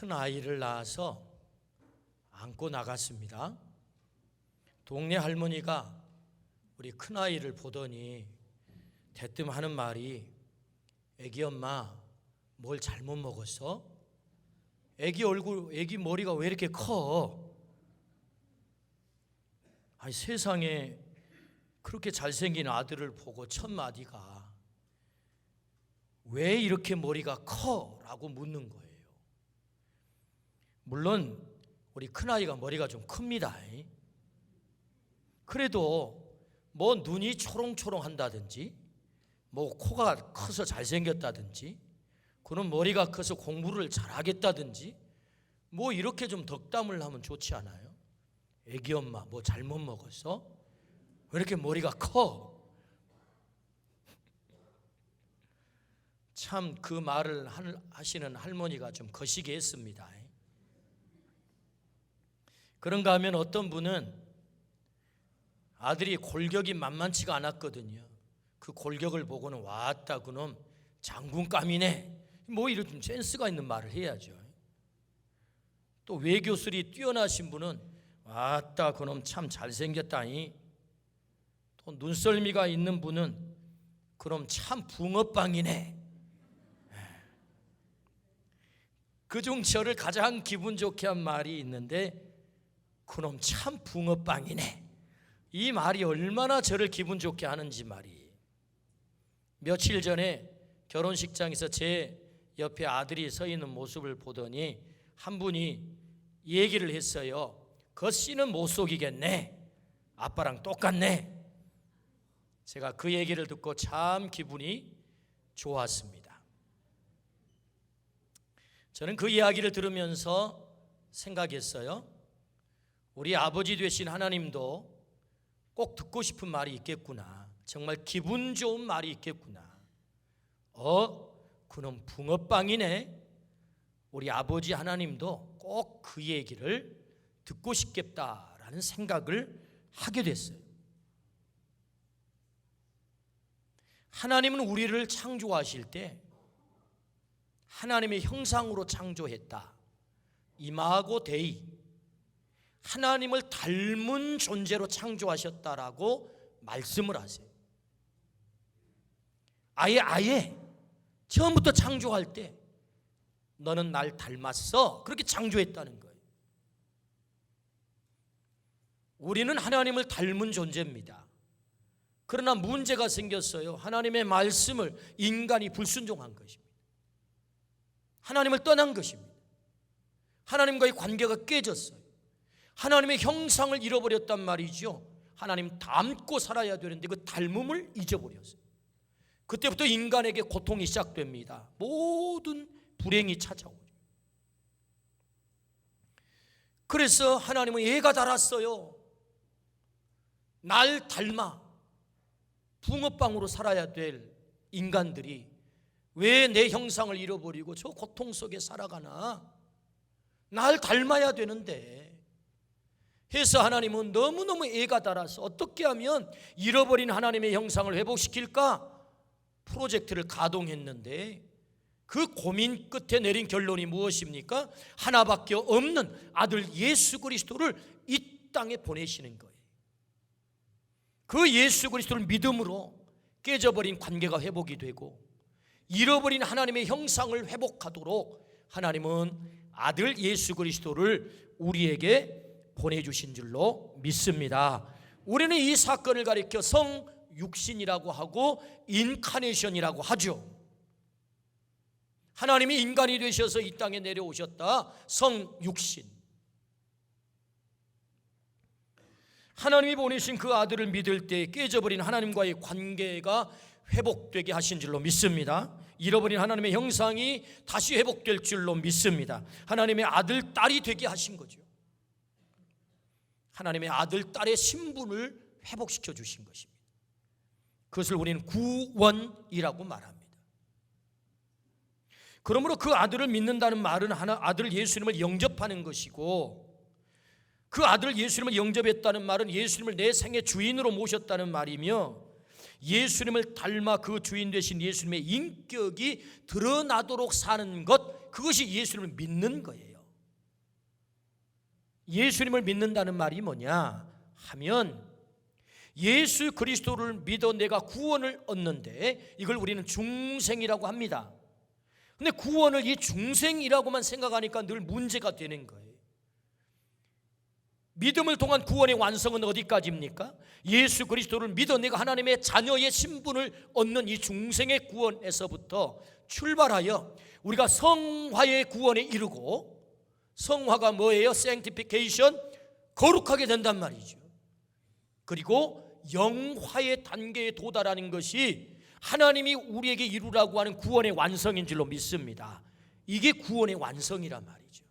큰 아이를 낳아서 안고 나갔습니다. 동네 할머니가 우리 큰 아이를 보더니 대뜸 하는 말이, 애기 엄마 뭘 잘못 먹었어? 애기 머리가 왜 이렇게 커? 아니, 세상에 그렇게 잘생긴 아들을 보고 첫 마디가 왜 이렇게 머리가 커? 라고 묻는 거예요. 물론 우리 큰아이가 머리가 좀 큽니다. 그래도 뭐 눈이 초롱초롱 한다든지, 뭐 코가 커서 잘생겼다든지, 그런 머리가 커서 공부를 잘하겠다든지, 뭐 이렇게 좀 덕담을 하면 좋지 않아요? 애기 엄마 뭐 잘못 먹었어? 왜 이렇게 머리가 커? 참 그 말을 하시는 할머니가 좀 거시기 했습니다. 그런가 하면 어떤 분은 아들이 골격이 만만치가 않았거든요. 그 골격을 보고는 왔다 그놈 장군감이네, 뭐 이런 좀 센스가 있는 말을 해야죠. 또 외교술이 뛰어나신 분은 왔다 그놈 참 잘생겼다니. 또 눈썰미가 있는 분은 그럼 참 붕어빵이네. 그중 저를 가장 기분 좋게 한 말이 있는데, 그놈 참 붕어빵이네. 이 말이 얼마나 저를 기분 좋게 하는지 말이에요. 며칠 전에 결혼식장에서 제 옆에 아들이 서 있는 모습을 보더니 한 분이 얘기를 했어요. 그 씨는 못 속이겠네. 아빠랑 똑같네. 제가 그 얘기를 듣고 참 기분이 좋았습니다. 저는 그 이야기를 들으면서 생각했어요. 우리 아버지 되신 하나님도 꼭 듣고 싶은 말이 있겠구나. 정말 기분 좋은 말이 있겠구나. 그놈 붕어빵이네. 우리 아버지 하나님도 꼭 그 얘기를 듣고 싶겠다라는 생각을 하게 됐어요. 하나님은 우리를 창조하실 때 하나님의 형상으로 창조했다. 이마고 데이, 하나님을 닮은 존재로 창조하셨다라고 말씀을 하세요. 아예 처음부터 창조할 때 너는 날 닮았어, 그렇게 창조했다는 거예요. 우리는 하나님을 닮은 존재입니다. 그러나 문제가 생겼어요. 하나님의 말씀을 인간이 불순종한 것입니다. 하나님을 떠난 것입니다. 하나님과의 관계가 깨졌어요. 하나님의 형상을 잃어버렸단 말이죠. 하나님 닮고 살아야 되는데 그 닮음을 잊어버렸어요. 그때부터 인간에게 고통이 시작됩니다. 모든 불행이 찾아오죠. 그래서 하나님은 애가 달았어요. 날 닮아 붕어빵으로 살아야 될 인간들이 왜 내 형상을 잃어버리고 저 고통 속에 살아가나? 날 닮아야 되는데 해서 하나님은 너무너무 애가 달아서 어떻게 하면 잃어버린 하나님의 형상을 회복시킬까? 프로젝트를 가동했는데 그 고민 끝에 내린 결론이 무엇입니까? 하나밖에 없는 아들 예수 그리스도를 이 땅에 보내시는 거예요. 그 예수 그리스도를 믿음으로 깨져버린 관계가 회복이 되고 잃어버린 하나님의 형상을 회복하도록 하나님은 아들 예수 그리스도를 우리에게 보내주신 줄로 믿습니다. 우리는 이 사건을 가리켜 성육신이라고 하고 인카네이션이라고 하죠. 하나님이 인간이 되셔서 이 땅에 내려오셨다. 성육신. 하나님이 보내신 그 아들을 믿을 때 깨져버린 하나님과의 관계가 회복되게 하신 줄로 믿습니다. 잃어버린 하나님의 형상이 다시 회복될 줄로 믿습니다. 하나님의 아들, 딸이 되게 하신 거죠. 하나님의 아들, 딸의 신분을 회복시켜 주신 것입니다. 그것을 우리는 구원이라고 말합니다. 그러므로 그 아들을 믿는다는 말은 아들 예수님을 영접하는 것이고, 그 아들 예수님을 영접했다는 말은 예수님을 내 생의 주인으로 모셨다는 말이며, 예수님을 닮아 그 주인 되신 예수님의 인격이 드러나도록 사는 것, 그것이 예수님을 믿는 거예요. 예수님을 믿는다는 말이 뭐냐 하면 예수 그리스도를 믿어 내가 구원을 얻는데 이걸 우리는 중생이라고 합니다. 근데 구원을 이 중생이라고만 생각하니까 늘 문제가 되는 거예요. 믿음을 통한 구원의 완성은 어디까지입니까? 예수 그리스도를 믿어 내가 하나님의 자녀의 신분을 얻는 이 중생의 구원에서부터 출발하여 우리가 성화의 구원에 이르고, 성화가 뭐예요? sanctification, 거룩하게 된단 말이죠. 그리고 영화의 단계에 도달하는 것이 하나님이 우리에게 이루라고 하는 구원의 완성인 줄로 믿습니다. 이게 구원의 완성이란 말이죠.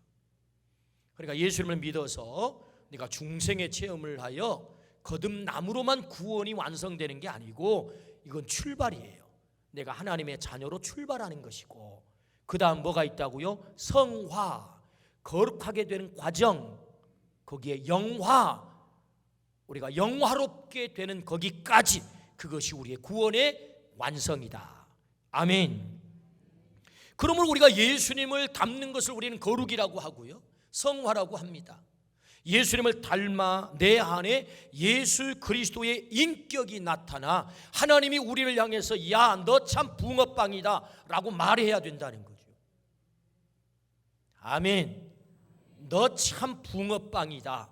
그러니까 예수님을 믿어서 내가 중생의 체험을 하여 거듭남으로만 구원이 완성되는 게 아니고 이건 출발이에요. 내가 하나님의 자녀로 출발하는 것이고, 그 다음 뭐가 있다고요? 성화, 거룩하게 되는 과정, 거기에 영화, 우리가 영화롭게 되는 거기까지, 그것이 우리의 구원의 완성이다. 아멘. 그러므로 우리가 예수님을 닮는 것을 우리는 거룩이라고 하고요, 성화라고 합니다. 예수님을 닮아 내 안에 예수 그리스도의 인격이 나타나 하나님이 우리를 향해서 야, 너 참 붕어빵이다 라고 말해야 된다는 거죠. 아멘. 너 참 붕어빵이다,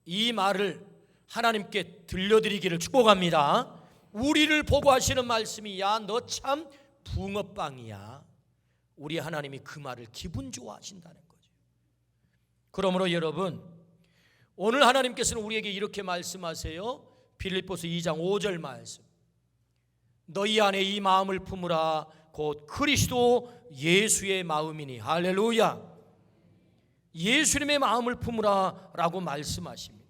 이 말을 하나님께 들려드리기를 축복합니다. 우리를 보고 하시는 말씀이 야, 너 참 붕어빵이야. 우리 하나님이 그 말을 기분 좋아하신다는 거죠. 그러므로 여러분, 오늘 하나님께서는 우리에게 이렇게 말씀하세요. 빌립보서 2장 5절 말씀, 너희 안에 이 마음을 품으라 곧 그리스도 예수의 마음이니. 할렐루야. 예수님의 마음을 품으라 라고 말씀하십니다.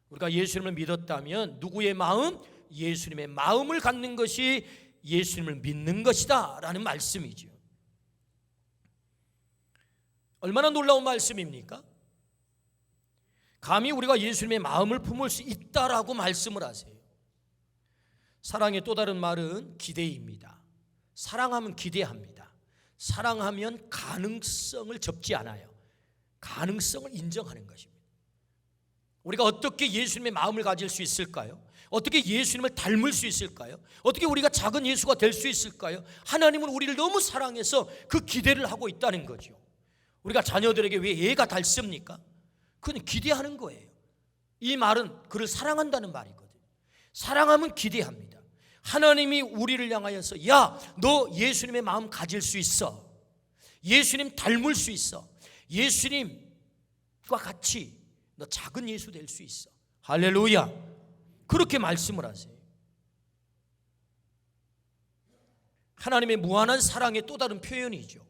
우리가 예수님을 믿었다면 누구의 마음? 예수님의 마음을 갖는 것이 예수님을 믿는 것이다 라는 말씀이죠. 얼마나 놀라운 말씀입니까? 감히 우리가 예수님의 마음을 품을 수 있다라고 말씀을 하세요. 사랑의 또 다른 말은 기대입니다. 사랑하면 기대합니다. 사랑하면 가능성을 접지 않아요. 가능성을 인정하는 것입니다. 우리가 어떻게 예수님의 마음을 가질 수 있을까요? 어떻게 예수님을 닮을 수 있을까요? 어떻게 우리가 작은 예수가 될 수 있을까요? 하나님은 우리를 너무 사랑해서 그 기대를 하고 있다는 거죠. 우리가 자녀들에게 왜 애가 닳습니까? 그건 기대하는 거예요. 이 말은 그를 사랑한다는 말이거든요. 사랑하면 기대합니다. 하나님이 우리를 향하여서 야, 너 예수님의 마음 가질 수 있어. 예수님 닮을 수 있어. 예수님과 같이 너 작은 예수 될 수 있어. 할렐루야. 그렇게 말씀을 하세요. 하나님의 무한한 사랑의 또 다른 표현이죠.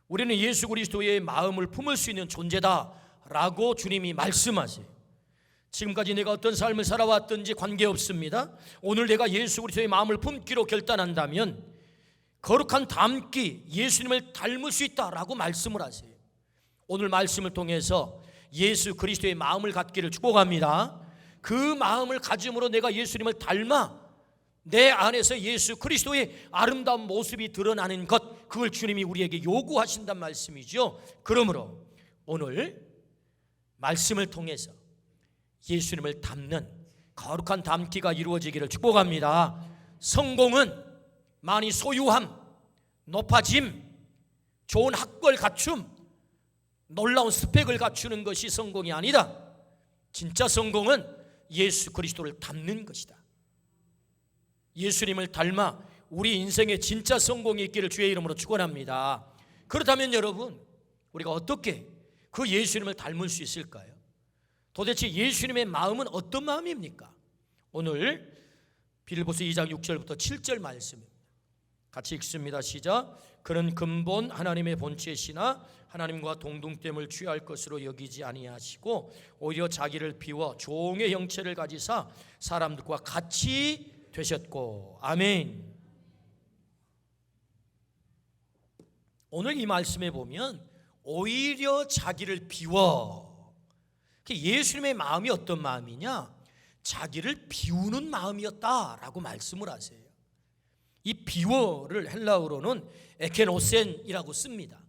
우리는 예수 그리스도의 마음을 품을 수 있는 존재다라고 주님이 말씀하세요. 지금까지 내가 어떤 삶을 살아왔든지 관계없습니다. 오늘 내가 예수 그리스도의 마음을 품기로 결단한다면 거룩한 닮기, 예수님을 닮을 수 있다라고 말씀을 하세요. 오늘 말씀을 통해서 예수 그리스도의 마음을 갖기를 축복합니다. 그 마음을 가짐으로 내가 예수님을 닮아 내 안에서 예수 그리스도의 아름다운 모습이 드러나는 것, 그걸 주님이 우리에게 요구하신단 말씀이죠. 그러므로 오늘 말씀을 통해서 예수님을 닮는 거룩한 닮기가 이루어지기를 축복합니다. 성공은 많이 소유함, 높아짐, 좋은 학벌 갖춤, 놀라운 스펙을 갖추는 것이 성공이 아니다. 진짜 성공은 예수 그리스도를 닮는 것이다. 예수님을 닮아 우리 인생에 진짜 성공이 있기를 주의 이름으로 축원합니다. 그렇다면 여러분, 우리가 어떻게 그 예수님을 닮을 수 있을까요? 도대체 예수님의 마음은 어떤 마음입니까? 오늘 빌립보서 2장 6절부터 7절 말씀입니다. 같이 읽습니다. 시작. 그는 근본 하나님의 본체시나 하나님과 동등됨을 취할 것으로 여기지 아니하시고 오히려 자기를 비워 종의 형체를 가지사 사람들과 같이 되셨고. 아멘. 오늘 이 말씀에 보면 오히려 자기를 비워, 예수님의 마음이 어떤 마음이냐? 자기를 비우는 마음이었다라고 말씀을 하세요. 이 비워를 헬라어로는 에케노센이라고 씁니다.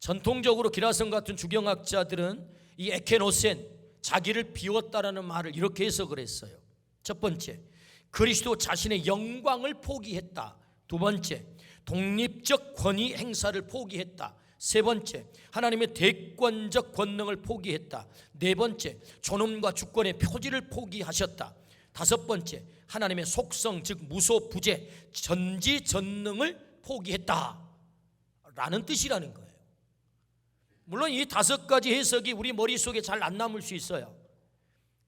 전통적으로 기라성 같은 주경학자들은 이 에케노센, 자기를 비웠다라는 말을 이렇게 해석을 했어요. 첫 번째, 그리스도 자신의 영광을 포기했다. 두 번째, 독립적 권위 행사를 포기했다. 세 번째, 하나님의 대권적 권능을 포기했다. 네 번째, 존엄과 주권의 표지를 포기하셨다. 다섯 번째, 하나님의 속성 즉 무소 부재 전지전능을 포기했다 라는 뜻이라는 거예요. 물론 이 다섯 가지 해석이 우리 머릿속에 잘 안 남을 수 있어요.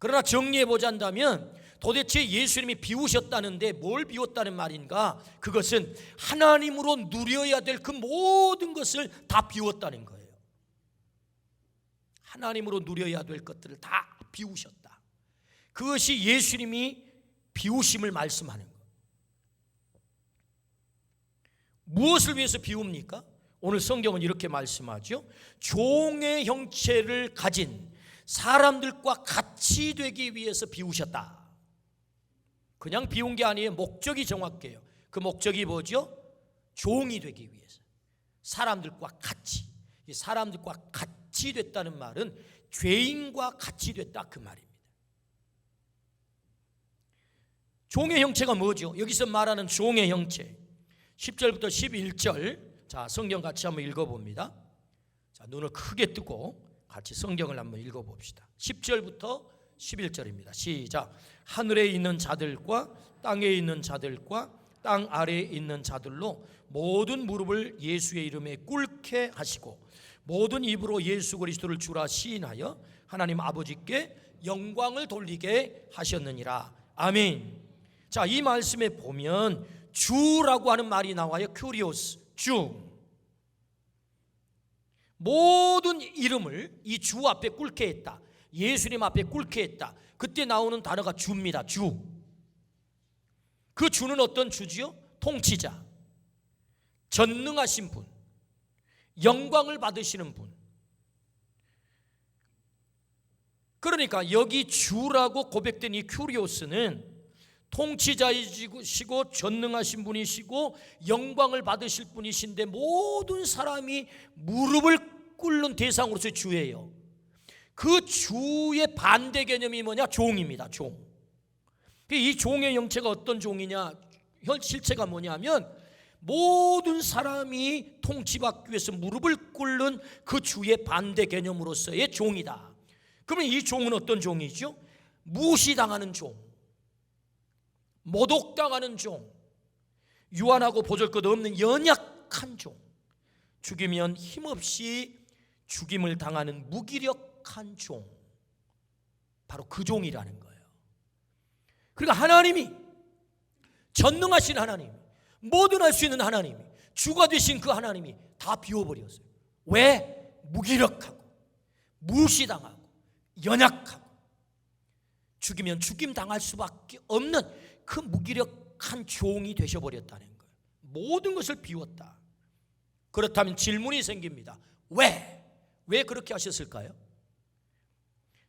그러나 정리해 보자면 도대체 예수님이 비우셨다는데 뭘 비웠다는 말인가? 그것은 하나님으로 누려야 될 그 모든 것을 다 비웠다는 거예요. 하나님으로 누려야 될 것들을 다 비우셨다. 그것이 예수님이 비우심을 말씀하는 것. 무엇을 위해서 비웁니까? 오늘 성경은 이렇게 말씀하죠. 종의 형체를 가진 사람들과 같이 되기 위해서 비우셨다. 그냥 비운 게 아니에요. 목적이 정확해요. 그 목적이 뭐죠? 종이 되기 위해서. 사람들과 같이. 사람들과 같이 됐다는 말은 죄인과 같이 됐다 그 말입니다. 종의 형체가 뭐죠? 여기서 말하는 종의 형체 10절부터 11절 자 성경 같이 한번 읽어봅니다. 자 눈을 크게 뜨고 같이 성경을 한번 읽어봅시다. 10절부터 11절입니다. 시작. 하늘에 있는 자들과 땅에 있는 자들과 땅 아래에 있는 자들로 모든 무릎을 예수의 이름에 꿇게 하시고 모든 입으로 예수 그리스도를 주라 시인하여 하나님 아버지께 영광을 돌리게 하셨느니라. 아멘. 자, 이 말씀에 보면 주라고 하는 말이 나와요. 큐리오스, 주. 모든 이름을 이 주 앞에 꿇게 했다. 예수님 앞에 꿇게 했다. 그때 나오는 단어가 주입니다. 주. 그 주는 어떤 주지요? 통치자, 전능하신 분, 영광을 받으시는 분. 그러니까 여기 주라고 고백된 이 큐리오스는 통치자이시고 전능하신 분이시고 영광을 받으실 분이신데 모든 사람이 무릎을 꿇는 대상으로서 주예요. 그 주의 반대 개념이 뭐냐? 종입니다. 종. 이 종의 형체가 어떤 종이냐? 실체가 뭐냐면 모든 사람이 통치받기 위해서 무릎을 꿇는 그 주의 반대 개념으로서의 종이다. 그러면 이 종은 어떤 종이죠? 무시당하는 종, 모독당하는 종, 유한하고 보잘것없는 연약한 종, 죽이면 힘없이 죽임을 당하는 무기력한 종, 바로 그 종이라는 거예요. 그러니까 하나님이, 전능하신 하나님, 뭐든 할 수 있는 하나님이, 주가 되신 그 하나님이 다 비워버렸어요. 왜? 무기력하고 무시당하고 연약하고 죽이면 죽임 당할 수밖에 없는 그 무기력한 종이 되셔버렸다는 거예요. 모든 것을 비웠다. 그렇다면 질문이 생깁니다. 왜 그렇게 하셨을까요?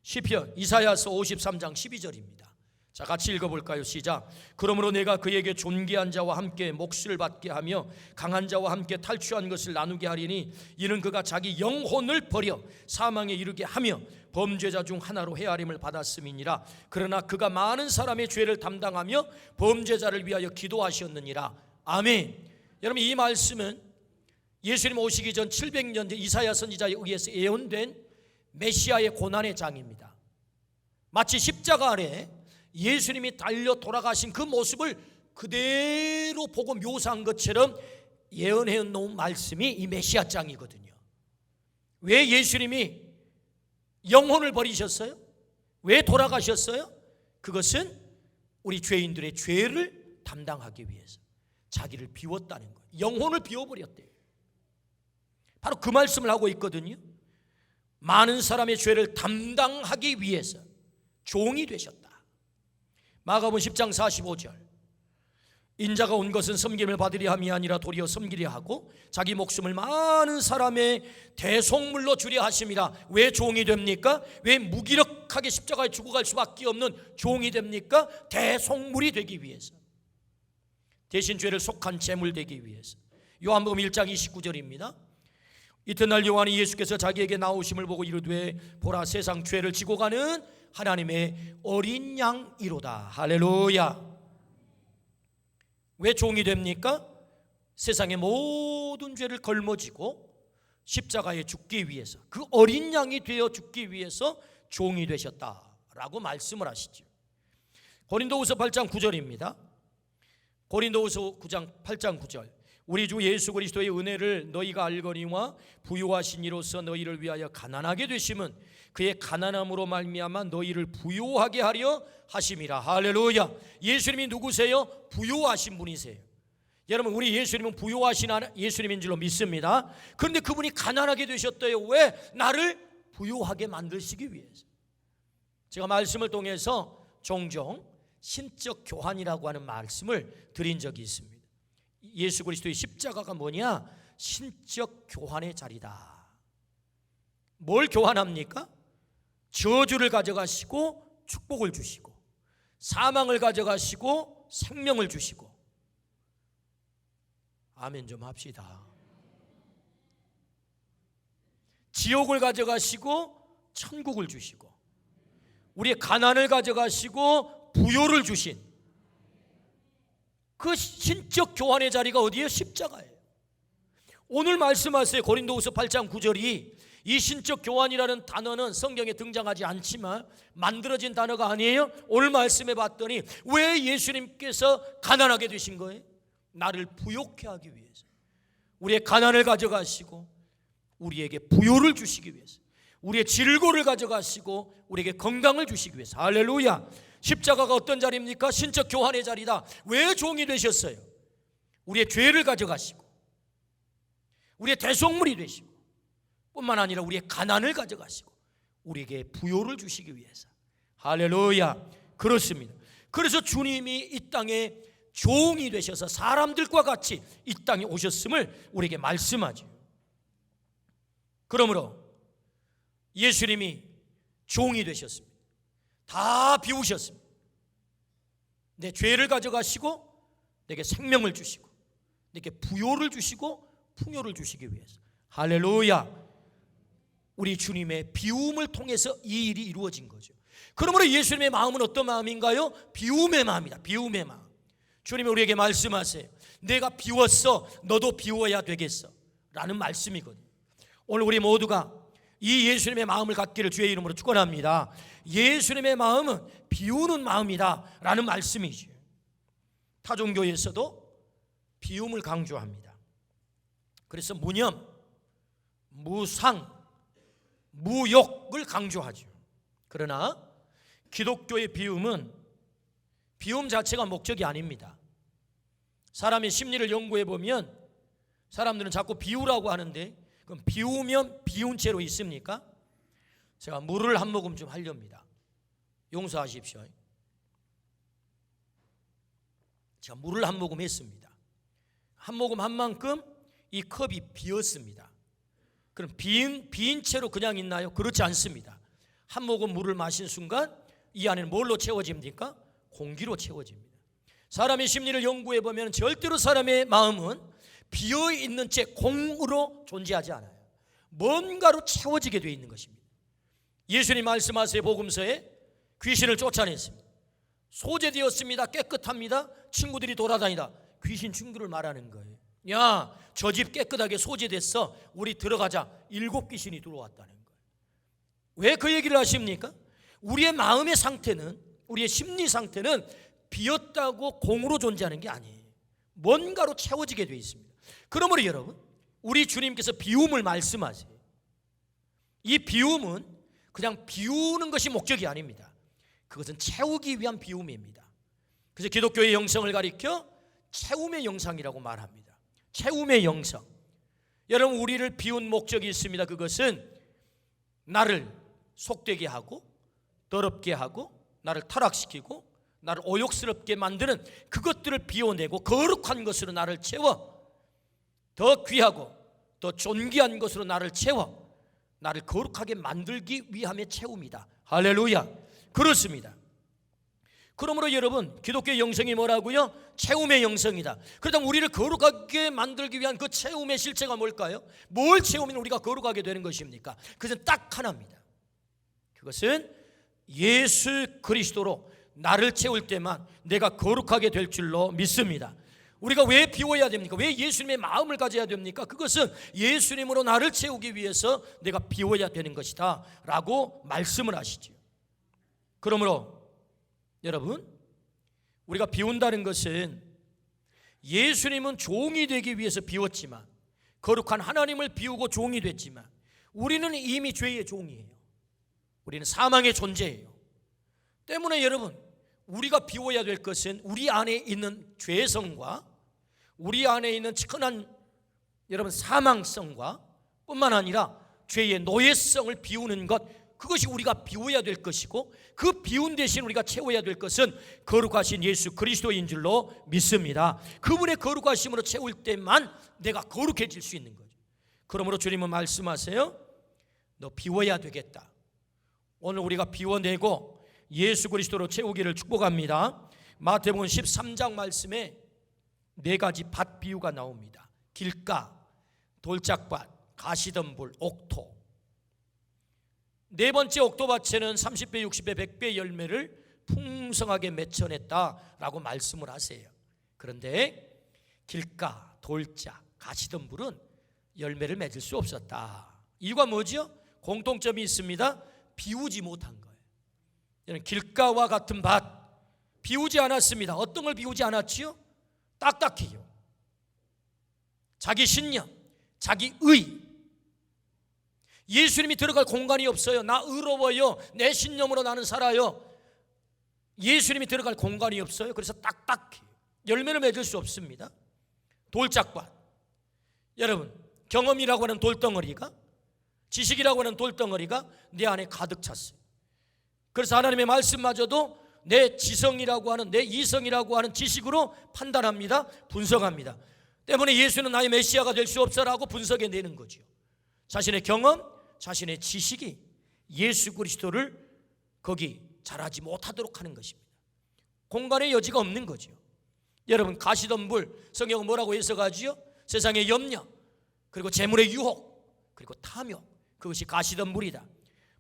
시편 이사야서 53장 12절입니다. 자, 같이 읽어볼까요? 시작. 그러므로 내가 그에게 존귀한 자와 함께 몫을 받게 하며 강한 자와 함께 탈취한 것을 나누게 하리니 이는 그가 자기 영혼을 버려 사망에 이르게 하며 범죄자 중 하나로 헤아림을 받았음이니라. 그러나 그가 많은 사람의 죄를 담당하며 범죄자를 위하여 기도하셨느니라. 아멘. 여러분, 이 말씀은 예수님 오시기 전 700년 전 이사야 선지자에 의해서 예언된 메시아의 고난의 장입니다. 마치 십자가 아래 예수님이 달려 돌아가신 그 모습을 그대로 보고 묘사한 것처럼 예언해 놓은 말씀이 이 메시아 장이거든요. 왜 예수님이 영혼을 버리셨어요? 왜 돌아가셨어요? 그것은 우리 죄인들의 죄를 담당하기 위해서 자기를 비웠다는 거예요. 영혼을 비워버렸대요. 바로 그 말씀을 하고 있거든요. 많은 사람의 죄를 담당하기 위해서 종이 되셨다. 마가복음 10장 45절. 인자가 온 것은 섬김을 받으려 함이 아니라 도리어 섬기려 하고 자기 목숨을 많은 사람의 대속물로 주려 하심이라. 왜 종이 됩니까? 왜 무기력하게 십자가에 죽어갈 수밖에 없는 종이 됩니까? 대속물이 되기 위해서, 대신 죄를 속한 제물 되기 위해서. 요한복음 1장 29절입니다. 이튿날 요한이 예수께서 자기에게 나오심을 보고 이르되 보라 세상 죄를 지고 가는 하나님의 어린 양이로다. 할렐루야. 왜 종이 됩니까? 세상의 모든 죄를 걸머지고 십자가에 죽기 위해서, 그 어린 양이 되어 죽기 위해서 종이 되셨다라고 말씀을 하시죠. 고린도후서 8장 9절입니다. 고린도후서 8장 9절. 우리 주 예수 그리스도의 은혜를 너희가 알거니와 부요하신 이로써 너희를 위하여 가난하게 되심은 그의 가난함으로 말미암아 너희를 부요하게 하려 하심이라. 할렐루야. 예수님이 누구세요? 부요하신 분이세요. 여러분, 우리 예수님은 부요하신 예수님인 줄로 믿습니다. 그런데 그분이 가난하게 되셨대요. 왜? 나를 부요하게 만드시기 위해서. 제가 말씀을 통해서 종종 신적 교환이라고 하는 말씀을 드린 적이 있습니다. 예수 그리스도의 십자가가 뭐냐? 신적 교환의 자리다. 뭘 교환합니까? 저주를 가져가시고 축복을 주시고, 사망을 가져가시고 생명을 주시고. 아멘 좀 합시다. 지옥을 가져가시고 천국을 주시고, 우리의 가난을 가져가시고 부요를 주신 그 신적 교환의 자리가 어디에요? 십자가예요. 오늘 말씀하세요. 고린도후서 8장 9절이 이 신적 교환이라는 단어는 성경에 등장하지 않지만 만들어진 단어가 아니에요. 오늘 말씀해 봤더니 왜 예수님께서 가난하게 되신 거예요? 나를 부요케 하기 위해서. 우리의 가난을 가져가시고 우리에게 부요를 주시기 위해서, 우리의 질고를 가져가시고 우리에게 건강을 주시기 위해서. 할렐루야. 십자가가 어떤 자리입니까? 신적 교환의 자리다. 왜 종이 되셨어요? 우리의 죄를 가져가시고 우리의 대속물이 되시고, 뿐만 아니라 우리의 가난을 가져가시고 우리에게 부요를 주시기 위해서. 할렐루야. 그렇습니다. 그래서 주님이 이 땅에 종이 되셔서 사람들과 같이 이 땅에 오셨음을 우리에게 말씀하죠. 그러므로 예수님이 종이 되셨습니다. 다 비우셨습니다. 내 죄를 가져가시고 내게 생명을 주시고 내게 부요를 주시고 풍요를 주시기 위해서. 할렐루야. 우리 주님의 비움을 통해서 이 일이 이루어진 거죠. 그러므로 예수님의 마음은 어떤 마음인가요? 비움의 마음이다. 비움의 마음. 주님이 우리에게 말씀하세요. 내가 비웠어, 너도 비워야 되겠어 라는 말씀이거든요. 오늘 우리 모두가 이 예수님의 마음을 갖기를 주의 이름으로 축원합니다. 예수님의 마음은 비우는 마음이다 라는 말씀이죠. 타종교에서도 비움을 강조합니다. 그래서 무념, 무상, 무욕을 강조하죠. 그러나 기독교의 비움은 비움 자체가 목적이 아닙니다. 사람의 심리를 연구해 보면 사람들은 자꾸 비우라고 하는데, 그럼 비우면 비운 채로 있습니까? 제가 물을 한 모금 좀 하렵니다. 용서하십시오. 제가 물을 한 모금 했습니다. 한 모금 한 만큼 이 컵이 비었습니다. 그럼 빈 채로 그냥 있나요? 그렇지 않습니다. 한 모금 물을 마신 순간 이 안에는 뭘로 채워집니까? 공기로 채워집니다. 사람의 심리를 연구해 보면 절대로 사람의 마음은 비어있는 채 공으로 존재하지 않아요. 뭔가로 채워지게 되어 있는 것입니다. 예수님 말씀하세요. 복음서에 귀신을 쫓아냈습니다. 소재되었습니다. 깨끗합니다. 친구들이 돌아다니다. 귀신 친구를 말하는 거예요. 야, 저 집 깨끗하게 소재됐어. 우리 들어가자. 7 귀신이 들어왔다는 거예요. 왜 그 얘기를 하십니까? 우리의 마음의 상태는, 우리의 심리 상태는 비었다고 공으로 존재하는 게 아니에요. 뭔가로 채워지게 되어 있습니다. 그러므로 여러분, 우리 주님께서 비움을 말씀하세요. 이 비움은 그냥 비우는 것이 목적이 아닙니다. 그것은 채우기 위한 비움입니다. 그래서 기독교의 영성을 가리켜 채움의 영상이라고 말합니다. 채움의 영성. 여러분, 우리를 비운 목적이 있습니다. 그것은 나를 속되게 하고 더럽게 하고 나를 타락시키고 나를 오욕스럽게 만드는 그것들을 비워내고 거룩한 것으로 나를 채워 더 귀하고 더 존귀한 것으로 나를 채워 나를 거룩하게 만들기 위함의 채움이다. 할렐루야. 그렇습니다. 그러므로 여러분, 기독교 영성이 뭐라고요? 채움의 영성이다. 그렇다면 우리를 거룩하게 만들기 위한 그 채움의 실체가 뭘까요? 뭘 채우면 우리가 거룩하게 되는 것입니까? 그것은 딱 하나입니다. 그것은 예수 그리스도로 나를 채울 때만 내가 거룩하게 될 줄로 믿습니다. 우리가 왜 비워야 됩니까? 왜 예수님의 마음을 가져야 됩니까? 그것은 예수님으로 나를 채우기 위해서 내가 비워야 되는 것이다 라고 말씀을 하시죠. 그러므로 여러분, 우리가 비운다는 것은 예수님은 종이 되기 위해서 비웠지만, 거룩한 하나님을 비우고 종이 됐지만, 우리는 이미 죄의 종이에요. 우리는 사망의 존재예요. 때문에 여러분, 우리가 비워야 될 것은 우리 안에 있는 죄성과 우리 안에 있는 천한 여러분 사망성과 뿐만 아니라 죄의 노예성을 비우는 것, 그것이 우리가 비워야 될 것이고, 그 비운 대신 우리가 채워야 될 것은 거룩하신 예수 그리스도인 줄로 믿습니다. 그분의 거룩하심으로 채울 때만 내가 거룩해질 수 있는 거죠. 그러므로 주님은 말씀하세요. 너 비워야 되겠다. 오늘 우리가 비워내고 예수 그리스도로 채우기를 축복합니다. 마태복음 13장 말씀에 4가지 밭 비유가 나옵니다. 길가, 돌짝밭, 가시덤불, 옥토. 4번째 옥토밭에는 30배, 60배, 100배 열매를 풍성하게 맺혀냈다라고 말씀을 하세요. 그런데 길가, 돌짝, 가시덤불은 열매를 맺을 수 없었다. 이유가 뭐죠? 공통점이 있습니다. 비우지 못한 거예요. 길가와 같은 밭, 비우지 않았습니다. 어떤 걸 비우지 않았지요? 딱딱해요. 자기 신념, 자기 의. 예수님이 들어갈 공간이 없어요. 나 의로워요. 내 신념으로 나는 살아요. 예수님이 들어갈 공간이 없어요. 그래서 딱딱해요. 열매를 맺을 수 없습니다. 돌짝밭. 여러분, 경험이라고 하는 돌덩어리가, 지식이라고 하는 돌덩어리가 내 안에 가득 찼어요. 그래서 하나님의 말씀마저도 내 지성이라고 하는, 내 이성이라고 하는 지식으로 판단합니다. 분석합니다. 때문에 예수는 나의 메시아가 될 수 없어라고 분석해내는 거죠. 자신의 경험, 자신의 지식이 예수 그리스도를 거기 자라지 못하도록 하는 것입니다. 공간의 여지가 없는 거죠. 여러분, 가시덤불, 성경은 뭐라고 해석하지요? 세상의 염려, 그리고 재물의 유혹, 그리고 탐욕, 그것이 가시덤불이다.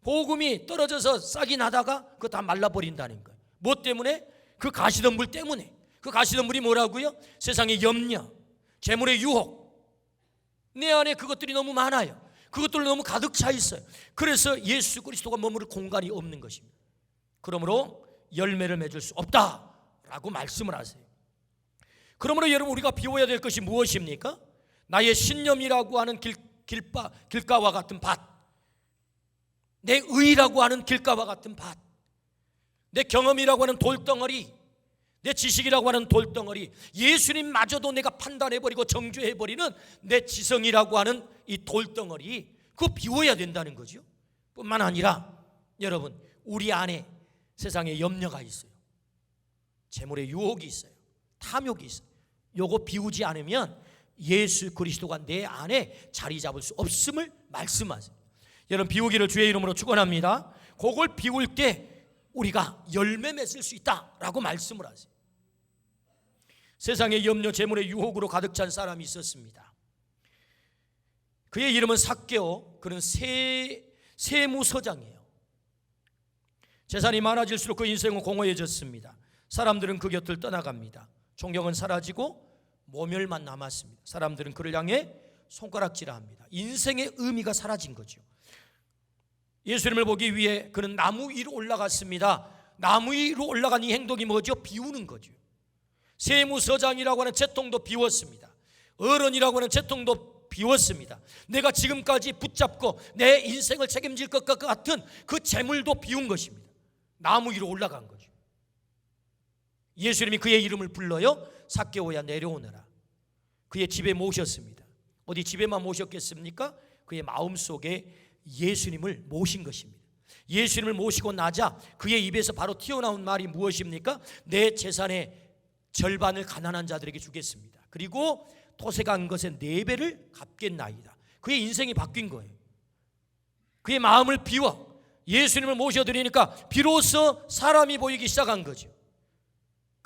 복음이 떨어져서 싹이 나다가 그거 다 말라버린다는 거예요. 뭐 때문에? 그 가시덤불 때문에. 그 가시덤불이 뭐라고요? 세상의 염려, 재물의 유혹. 내 안에 그것들이 너무 많아요. 그것들로 너무 가득 차 있어요. 그래서 예수 그리스도가 머무를 공간이 없는 것입니다. 그러므로 열매를 맺을 수 없다라고 말씀을 하세요. 그러므로 여러분, 우리가 비워야 될 것이 무엇입니까? 나의 신념이라고 하는 길가와 같은 밭, 내 의라고 하는 길가와 같은 밭, 내 경험이라고 하는 돌덩어리, 내 지식이라고 하는 돌덩어리, 예수님마저도 내가 판단해버리고 정죄해버리는 내 지성이라고 하는 이 돌덩어리, 그거 비워야 된다는 거죠. 뿐만 아니라 여러분, 우리 안에 세상에 염려가 있어요. 재물의 유혹이 있어요. 탐욕이 있어요. 요거 비우지 않으면 예수 그리스도가 내 안에 자리 잡을 수 없음을 말씀하세요. 여러분, 비우기를 주의 이름으로 축원합니다. 그걸 비울 때 우리가 열매 맺을 수 있다라고 말씀을 하세요. 세상의 염려, 재물의 유혹으로 가득 찬 사람이 있었습니다. 그의 이름은 삭개오. 그는 세무서장이에요. 재산이 많아질수록 그 인생은 공허해졌습니다. 사람들은 그 곁을 떠나갑니다. 존경은 사라지고 모멸만 남았습니다. 사람들은 그를 향해 손가락질합니다. 인생의 의미가 사라진 거죠. 예수님을 보기 위해 그는 나무 위로 올라갔습니다. 나무 위로 올라간 이 행동이 뭐죠? 비우는 거죠. 세무서장이라고 하는 채통도 비웠습니다. 어른이라고 하는 채통도 비웠습니다. 내가 지금까지 붙잡고 내 인생을 책임질 것 같은 그 재물도 비운 것입니다. 나무 위로 올라간 거죠. 예수님이 그의 이름을 불러요. 삭개오야 내려오너라. 그의 집에 모셨습니다. 어디 집에만 모셨겠습니까? 그의 마음속에 예수님을 모신 것입니다. 예수님을 모시고 나자 그의 입에서 바로 튀어나온 말이 무엇입니까? 내 재산의 절반을 가난한 자들에게 주겠습니다. 그리고 토색한 것의 4배를 갚겠나이다. 그의 인생이 바뀐 거예요. 그의 마음을 비워 예수님을 모셔드리니까 비로소 사람이 보이기 시작한 거죠.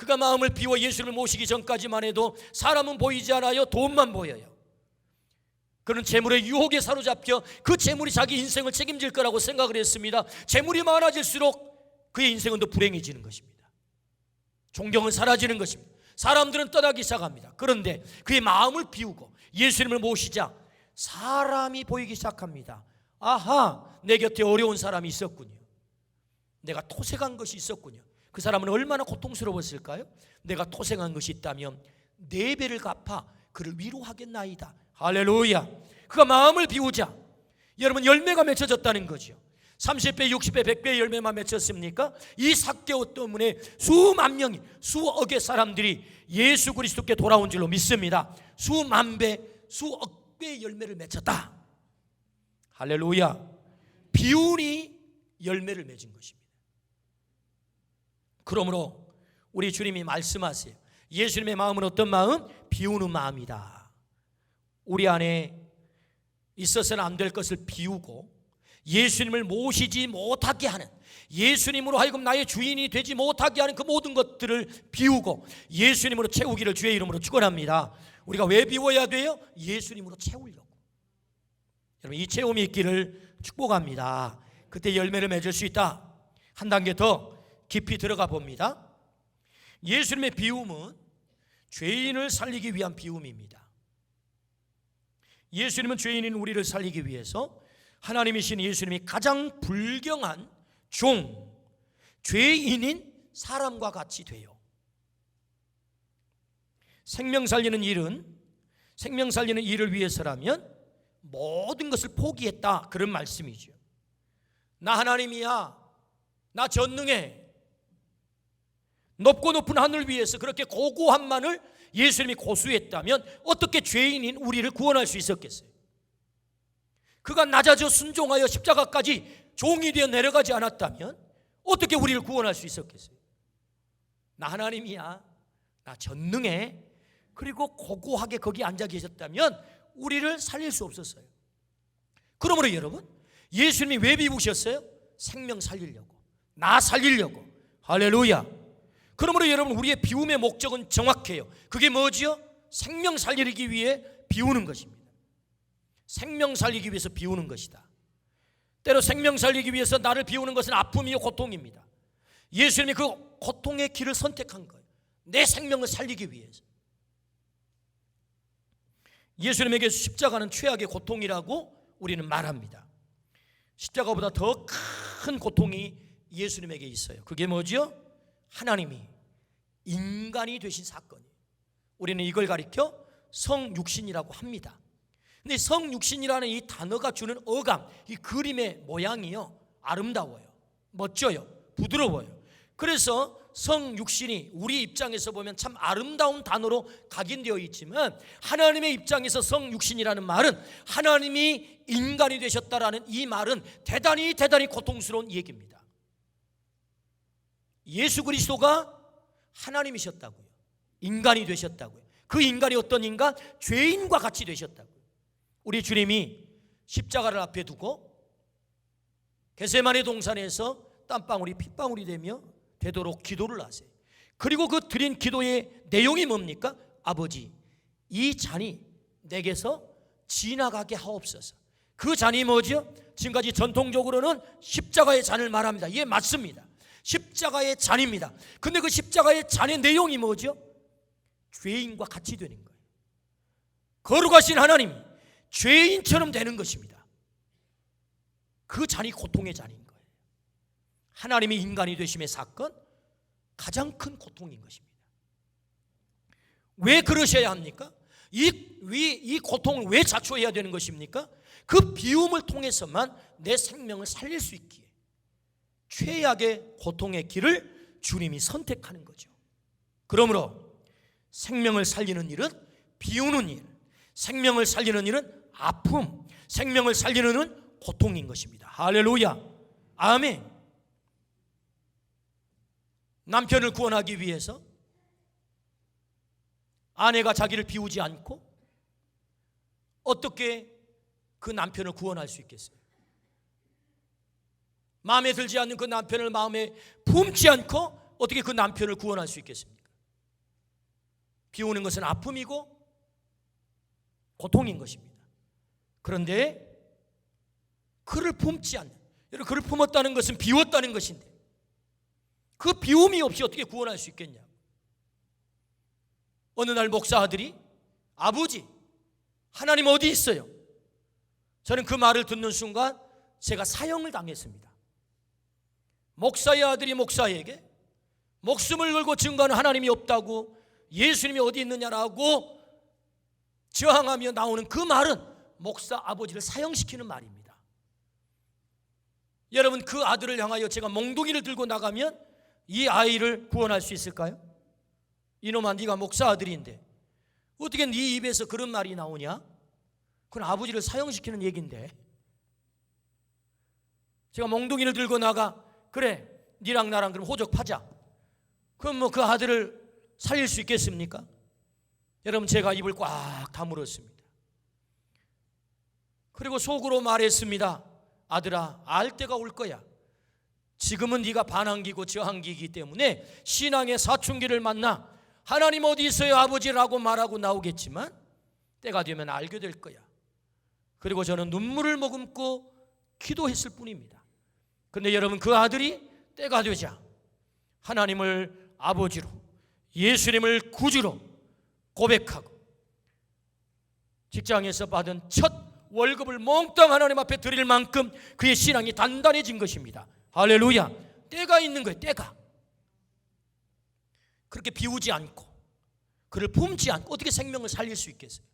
그가 마음을 비워 예수를 모시기 전까지만 해도 사람은 보이지 않아요. 돈만 보여요. 그는 재물의 유혹에 사로잡혀 그 재물이 자기 인생을 책임질 거라고 생각을 했습니다. 재물이 많아질수록 그의 인생은 더 불행해지는 것입니다. 존경은 사라지는 것입니다. 사람들은 떠나기 시작합니다. 그런데 그의 마음을 비우고 예수님을 모시자 사람이 보이기 시작합니다. 아하, 내 곁에 어려운 사람이 있었군요. 내가 토색한 것이 있었군요. 그 사람은 얼마나 고통스러웠을까요? 내가 토색한 것이 있다면 4배를 갚아 그를 위로하겠나이다. 할렐루야. 그가 마음을 비우자 여러분 열매가 맺혀졌다는 거죠. 30배, 60배, 100배의 열매만 맺혔습니까? 이 삭개오 때문에 수만 명이, 수억의 사람들이 예수 그리스도께 돌아온 줄로 믿습니다. 수만 배, 수억 배의 열매를 맺혔다. 할렐루야. 비운이 열매를 맺은 것입니다. 그러므로 우리 주님이 말씀하세요. 예수님의 마음은 어떤 마음? 비우는 마음이다. 우리 안에 있어서는 안 될 것을 비우고 예수님을 모시지 못하게 하는, 예수님으로 하여금 나의 주인이 되지 못하게 하는 그 모든 것들을 비우고 예수님으로 채우기를 주의 이름으로 축원합니다. 우리가 왜 비워야 돼요? 예수님으로 채우려고. 여러분 이 체험이 있기를 축복합니다. 그때 열매를 맺을 수 있다. 한 단계 더 깊이 들어가 봅니다. 예수님의 비움은 죄인을 살리기 위한 비움입니다. 예수님은 죄인인 우리를 살리기 위해서 하나님이신 예수님이 가장 불경한 종, 죄인인 사람과 같이 돼요. 생명 살리는 일을 위해서라면 모든 것을 포기했다, 그런 말씀이죠. 나 하나님이야, 나 전능해. 높고 높은 하늘 위에서 그렇게 고고함만을 예수님이 고수했다면 어떻게 죄인인 우리를 구원할 수 있었겠어요? 그가 낮아져 순종하여 십자가까지 종이 되어 내려가지 않았다면 어떻게 우리를 구원할 수 있었겠어요? 나 하나님이야, 나 전능해. 그리고 고고하게 거기 앉아 계셨다면 우리를 살릴 수 없었어요. 그러므로 여러분, 예수님이 왜 비우셨어요? 생명 살리려고, 나 살리려고. 할렐루야. 그러므로 여러분, 우리의 비움의 목적은 정확해요. 그게 뭐지요? 생명 살리기 위해 비우는 것입니다. 생명 살리기 위해서 비우는 것이다. 때로 생명 살리기 위해서 나를 비우는 것은 아픔이요 고통입니다. 예수님이 그 고통의 길을 선택한 거예요. 내 생명을 살리기 위해서. 예수님에게 십자가는 최악의 고통이라고 우리는 말합니다. 십자가보다 더 큰 고통이 예수님에게 있어요. 그게 뭐죠? 하나님이 인간이 되신 사건이에요. 우리는 이걸 가리켜 성육신이라고 합니다. 근데 성육신이라는 이 단어가 주는 어감, 이 그림의 모양이요, 아름다워요, 멋져요, 부드러워요. 그래서 성육신이 우리 입장에서 보면 참 아름다운 단어로 각인되어 있지만 하나님의 입장에서 성육신이라는 말은 하나님이 인간이 되셨다라는 이 말은 대단히 고통스러운 얘기입니다. 예수 그리스도가 하나님이셨다고요. 인간이 되셨다고요. 그 인간이 어떤 인간? 죄인과 같이 되셨다고요. 우리 주님이 십자가를 앞에 두고 겟세마네 동산에서 땀방울이 핏방울이 되도록 기도를 하세요. 그리고 그 드린 기도의 내용이 뭡니까? 아버지, 이 잔이 내게서 지나가게 하옵소서. 그 잔이 뭐죠? 지금까지 전통적으로는 십자가의 잔을 말합니다. 예, 맞습니다. 십자가의 잔입니다. 근데 그 십자가의 잔의 내용이 뭐죠? 죄인과 같이 되는 거예요. 거룩하신 하나님, 죄인처럼 되는 것입니다. 그 잔이 고통의 잔인 거예요. 하나님이 인간이 되심의 사건, 가장 큰 고통인 것입니다. 왜 그러셔야 합니까? 이 고통을 왜 자초해야 되는 것입니까? 그 비움을 통해서만 내 생명을 살릴 수 있기에 최악의 고통의 길을 주님이 선택하는 거죠. 그러므로 생명을 살리는 일은 비우는 일, 생명을 살리는 일은 아픔, 생명을 살리는 일은 고통인 것입니다. 할렐루야, 아멘. 남편을 구원하기 위해서 아내가 자기를 비우지 않고 어떻게 그 남편을 구원할 수 있겠어요? 마음에 들지 않는 그 남편을 마음에 품지 않고 어떻게 그 남편을 구원할 수 있겠습니까? 비우는 것은 아픔이고 고통인 것입니다. 그런데 그를 품지 않는, 여러분, 그를 품었다는 것은 비웠다는 것인데 그 비움이 없이 어떻게 구원할 수 있겠냐. 어느 날 목사 아들이 아버지, 하나님 어디 있어요? 저는 그 말을 듣는 순간 제가 사형을 당했습니다. 목사의 아들이 목사에게 목숨을 걸고 증거하는 하나님이 없다고, 예수님이 어디 있느냐라고 저항하며 나오는 그 말은 목사 아버지를 사형시키는 말입니다. 여러분, 그 아들을 향하여 제가 몽둥이를 들고 나가면 이 아이를 구원할 수 있을까요? 이놈아, 네가 목사 아들인데 어떻게 네 입에서 그런 말이 나오냐? 그건 아버지를 사형시키는 얘기인데, 제가 몽둥이를 들고 나가, 그래 니랑 나랑 그럼 호적파자, 그럼 뭐 그 아들을 살릴 수 있겠습니까? 여러분, 제가 입을 꽉 다물었습니다. 그리고 속으로 말했습니다. 아들아, 알 때가 올 거야. 지금은 네가 반항기고 저항기이기 때문에 신앙의 사춘기를 만나 하나님 어디 있어요 아버지라고 말하고 나오겠지만 때가 되면 알게 될 거야. 그리고 저는 눈물을 머금고 기도했을 뿐입니다. 그런데 여러분, 그 아들이 때가 되자 하나님을 아버지로, 예수님을 구주로 고백하고 직장에서 받은 첫 월급을 몽땅 하나님 앞에 드릴 만큼 그의 신앙이 단단해진 것입니다. 할렐루야. 때가 있는 거예요. 때가. 그렇게 비우지 않고 그를 품지 않고 어떻게 생명을 살릴 수 있겠어요?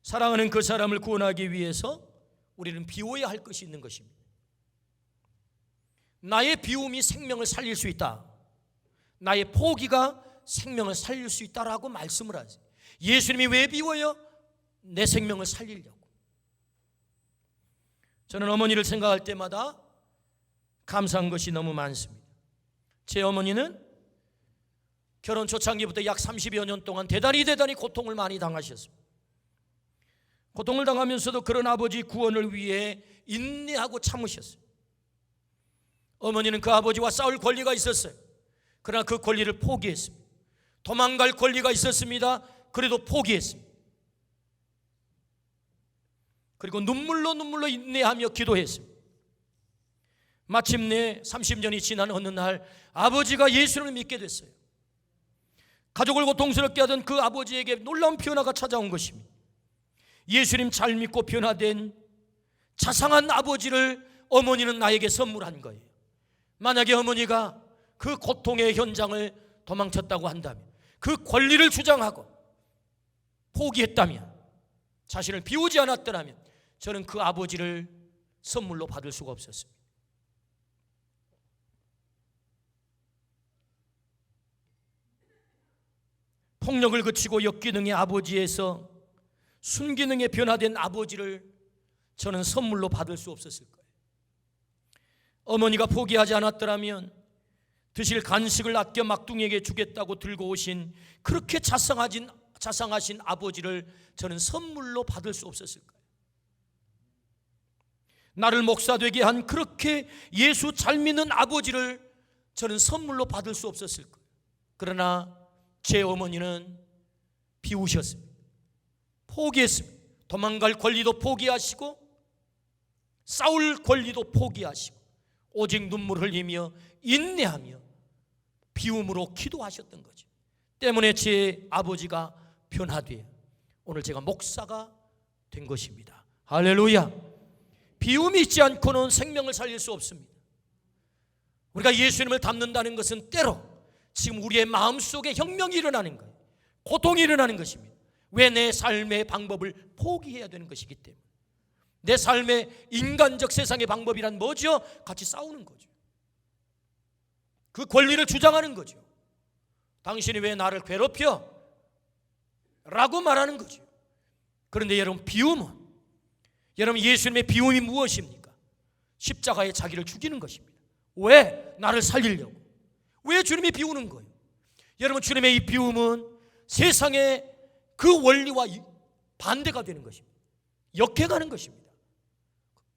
사랑하는 그 사람을 구원하기 위해서 우리는 비워야 할 것이 있는 것입니다. 나의 비움이 생명을 살릴 수 있다, 나의 포기가 생명을 살릴 수 있다라고 말씀을 하세요. 예수님이 왜 비워요? 내 생명을 살리려고. 저는 어머니를 생각할 때마다 감사한 것이 너무 많습니다. 제 어머니는 결혼 초창기부터 약 30여 년 동안 대단히 고통을 많이 당하셨습니다. 고통을 당하면서도 그런 아버지 구원을 위해 인내하고 참으셨어요. 어머니는 그 아버지와 싸울 권리가 있었어요. 그러나 그 권리를 포기했습니다. 도망갈 권리가 있었습니다. 그래도 포기했습니다. 그리고 눈물로 인내하며 기도했습니다. 마침내 30년이 지난 어느 날 아버지가 예수를 믿게 됐어요. 가족을 고통스럽게 하던 그 아버지에게 놀라운 변화가 찾아온 것입니다. 예수님 잘 믿고 변화된 자상한 아버지를 어머니는 나에게 선물한 거예요. 만약에 어머니가 그 고통의 현장을 도망쳤다고 한다면, 그 권리를 주장하고 포기했다면, 자신을 비우지 않았더라면 저는 그 아버지를 선물로 받을 수가 없었습니다. 폭력을 그치고 역기능의 아버지에서 순기능에 변화된 아버지를 저는 선물로 받을 수 없었을 거예요. 어머니가 포기하지 않았더라면 드실 간식을 아껴 막둥이에게 주겠다고 들고 오신 그렇게 자상하신 아버지를 저는 선물로 받을 수 없었을 거예요. 나를 목사 되게 한 그렇게 예수 잘 믿는 아버지를 저는 선물로 받을 수 없었을 거예요. 그러나 제 어머니는 비우셨습니다. 포기했습니다. 도망갈 권리도 포기하시고 싸울 권리도 포기하시고 오직 눈물 흘리며 인내하며 비움으로 기도하셨던 거죠. 때문에 제 아버지가 변화되어 오늘 제가 목사가 된 것입니다. 할렐루야. 비움이 있지 않고는 생명을 살릴 수 없습니다. 우리가 예수님을 닮는다는 것은 때로 지금 우리의 마음속에 혁명이 일어나는 거예요. 고통이 일어나는 것입니다. 왜? 내 삶의 방법을 포기해야 되는 것이기 때문에. 내 삶의 인간적 세상의 방법이란 뭐죠? 같이 싸우는 거죠. 그 권리를 주장하는 거죠. 당신이 왜 나를 괴롭혀? 라고 말하는 거죠. 그런데 여러분, 비움은, 여러분, 예수님의 비움이 무엇입니까? 십자가에 자기를 죽이는 것입니다. 왜? 나를 살리려고. 왜 주님이 비우는 거예요? 여러분, 주님의 이 비움은 세상의 그 원리와 반대가 되는 것입니다. 역해가는 것입니다.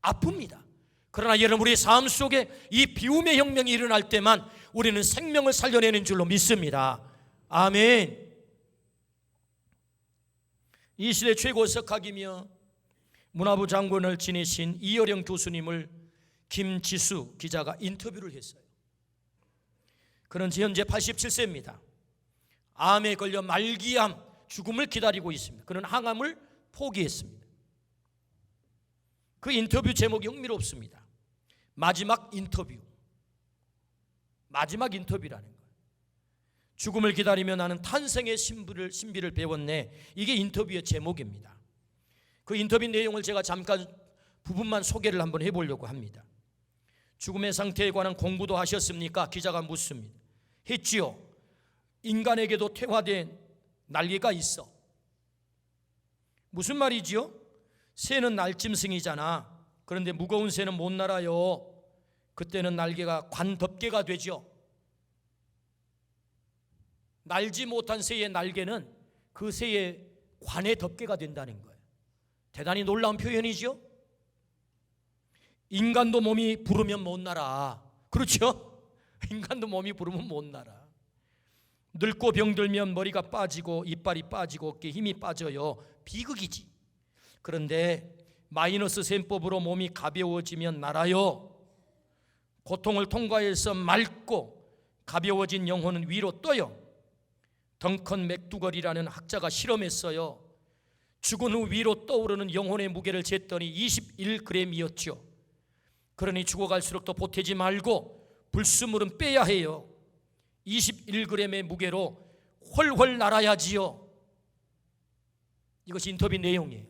아픕니다. 그러나 여러분, 우리의 삶 속에 이 비움의 혁명이 일어날 때만 우리는 생명을 살려내는 줄로 믿습니다. 아멘. 이 시대 최고 석학이며 문화부 장관을 지내신 이어령 교수님을 김지수 기자가 인터뷰를 했어요. 그는 현재 87세입니다. 암에 걸려 말기암 죽음을 기다리고 있습니다. 그는 항암을 포기했습니다. 그 인터뷰 제목이 흥미롭습니다. 마지막 인터뷰라는 거예요. 죽음을 기다리며 나는 탄생의 신비를 배웠네. 이게 인터뷰의 제목입니다. 그 인터뷰 내용을 제가 잠깐 부분만 소개를 한번 해보려고 합니다. 죽음의 상태에 관한 공부도 하셨습니까? 기자가 묻습니다. 했지요. 인간에게도 퇴화된 날개가 있어. 무슨 말이지요? 새는 날짐승이잖아. 그런데 무거운 새는 못 날아요. 그때는 날개가 관덮개가 되죠. 날지 못한 새의 날개는 그 새의 관의 덮개가 된다는 거예요. 대단히 놀라운 표현이죠. 인간도 몸이 부르면 못 날아. 그렇죠? 인간도 몸이 부르면 못 날아. 늙고 병들면 머리가 빠지고 이빨이 빠지고 어깨에 힘이 빠져요. 비극이지. 그런데 마이너스 셈법으로 몸이 가벼워지면 날아요. 고통을 통과해서 맑고 가벼워진 영혼은 위로 떠요. 덩컨 맥두걸이라는 학자가 실험했어요. 죽은 후 위로 떠오르는 영혼의 무게를 쟀더니 21g이었죠. 그러니 죽어갈수록 더 보태지 말고 불순물은 빼야 해요. 21g의 무게로 훨훨 날아야지요. 이것이 인터뷰 내용이에요.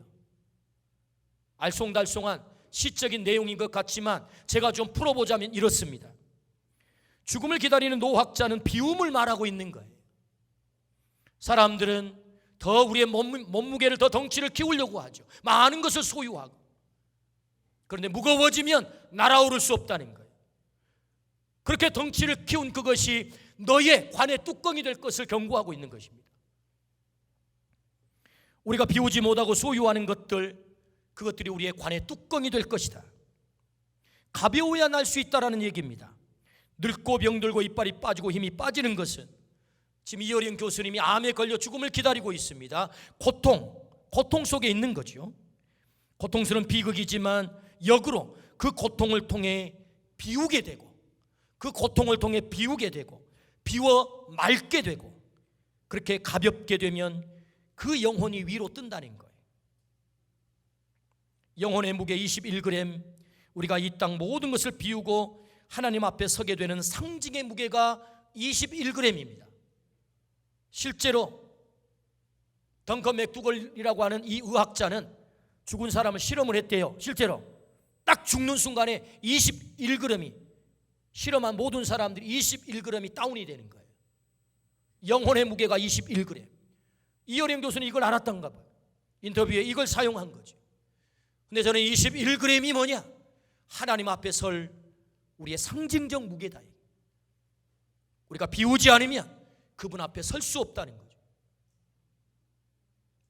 알쏭달쏭한 시적인 내용인 것 같지만 제가 좀 풀어보자면 이렇습니다. 죽음을 기다리는 노학자는 비움을 말하고 있는 거예요. 사람들은 더 우리의 몸무게를 더 덩치를 키우려고 하죠. 많은 것을 소유하고. 그런데 무거워지면 날아오를 수 없다는 거예요. 그렇게 덩치를 키운 그것이 너의 관의 뚜껑이 될 것을 경고하고 있는 것입니다. 우리가 비우지 못하고 소유하는 것들, 그것들이 우리의 관의 뚜껑이 될 것이다. 가벼워야 날 수 있다라는 얘기입니다. 늙고 병들고 이빨이 빠지고 힘이 빠지는 것은 지금 이어령 교수님이 암에 걸려 죽음을 기다리고 있습니다. 고통 속에 있는 거죠. 고통스러운 비극이지만 역으로 그 고통을 통해 비우게 되고, 그 고통을 통해 비우게 되고, 비워 맑게 되고, 그렇게 가볍게 되면 그 영혼이 위로 뜬다는 거예요. 영혼의 무게 21g, 우리가 이 땅 모든 것을 비우고 하나님 앞에 서게 되는 상징의 무게가 21g입니다. 실제로 덩컨 맥두걸이라고 하는 이 의학자는 죽은 사람을 실험을 했대요. 실제로 딱 죽는 순간에 21g이, 실험한 모든 사람들이 21g이 다운이 되는 거예요. 영혼의 무게가 21g. 이어령 교수는 이걸 알았던가 봐요. 인터뷰에 이걸 사용한 거죠. 근데 저는 21g이 뭐냐? 하나님 앞에 설 우리의 상징적 무게다. 우리가 비우지 않으면 그분 앞에 설 수 없다는 거죠.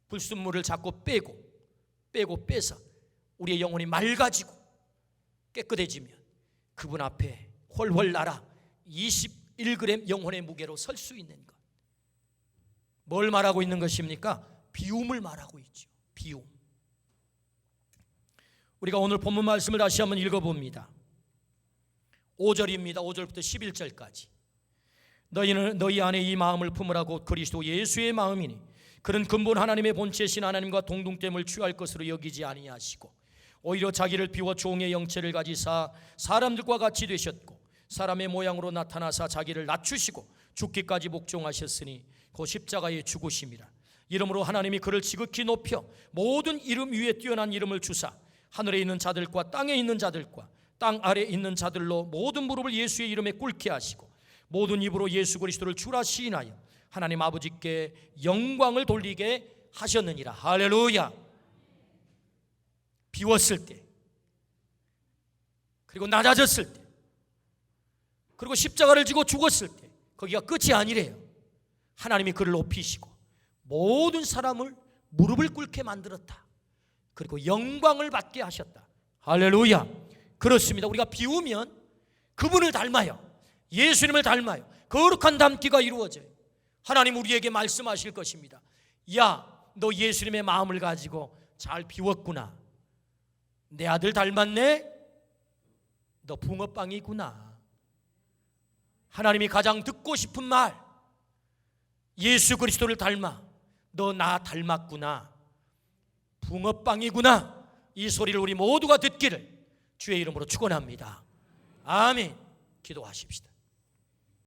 불순물을 자꾸 빼서 우리의 영혼이 맑아지고 깨끗해지면 그분 앞에 훨훨 날아 21g 영혼의 무게로 설 수 있는 것. 뭘 말하고 있는 것입니까? 비움을 말하고 있죠. 비움. 우리가 오늘 본문 말씀을 다시 한번 읽어봅니다. 5절입니다. 5절부터 11절까지. 너희는 너희 안에 이 마음을 품으라. 곧 그리스도 예수의 마음이니 그는 근본 하나님의 본체신 하나님과 동등됨을 취할 것으로 여기지 아니하시고 오히려 자기를 비워 종의 영체를 가지사 사람들과 같이 되셨고 사람의 모양으로 나타나사 자기를 낮추시고 죽기까지 복종하셨으니 그 십자가에 죽으심이라. 이러므로 하나님이 그를 지극히 높여 모든 이름 위에 뛰어난 이름을 주사 하늘에 있는 자들과 땅에 있는 자들과 땅 아래에 있는 자들로 모든 무릎을 예수의 이름에 꿇게 하시고 모든 입으로 예수 그리스도를 주라 시인하여 하나님 아버지께 영광을 돌리게 하셨느니라. 할렐루야. 비웠을 때, 그리고 낮아졌을 때, 그리고 십자가를 지고 죽었을 때 거기가 끝이 아니래요. 하나님이 그를 높이시고 모든 사람을 무릎을 꿇게 만들었다. 그리고 영광을 받게 하셨다. 할렐루야. 그렇습니다. 우리가 비우면 그분을 닮아요. 예수님을 닮아요. 거룩한 닮기가 이루어져요. 하나님 우리에게 말씀하실 것입니다. 야, 너 예수님의 마음을 가지고 잘 비웠구나. 내 아들 닮았네? 너 붕어빵이구나. 하나님이 가장 듣고 싶은 말, 예수 그리스도를 닮아. 너 나 닮았구나. 붕어빵이구나. 이 소리를 우리 모두가 듣기를 주의 이름으로 축원합니다. 아멘. 기도하십시다.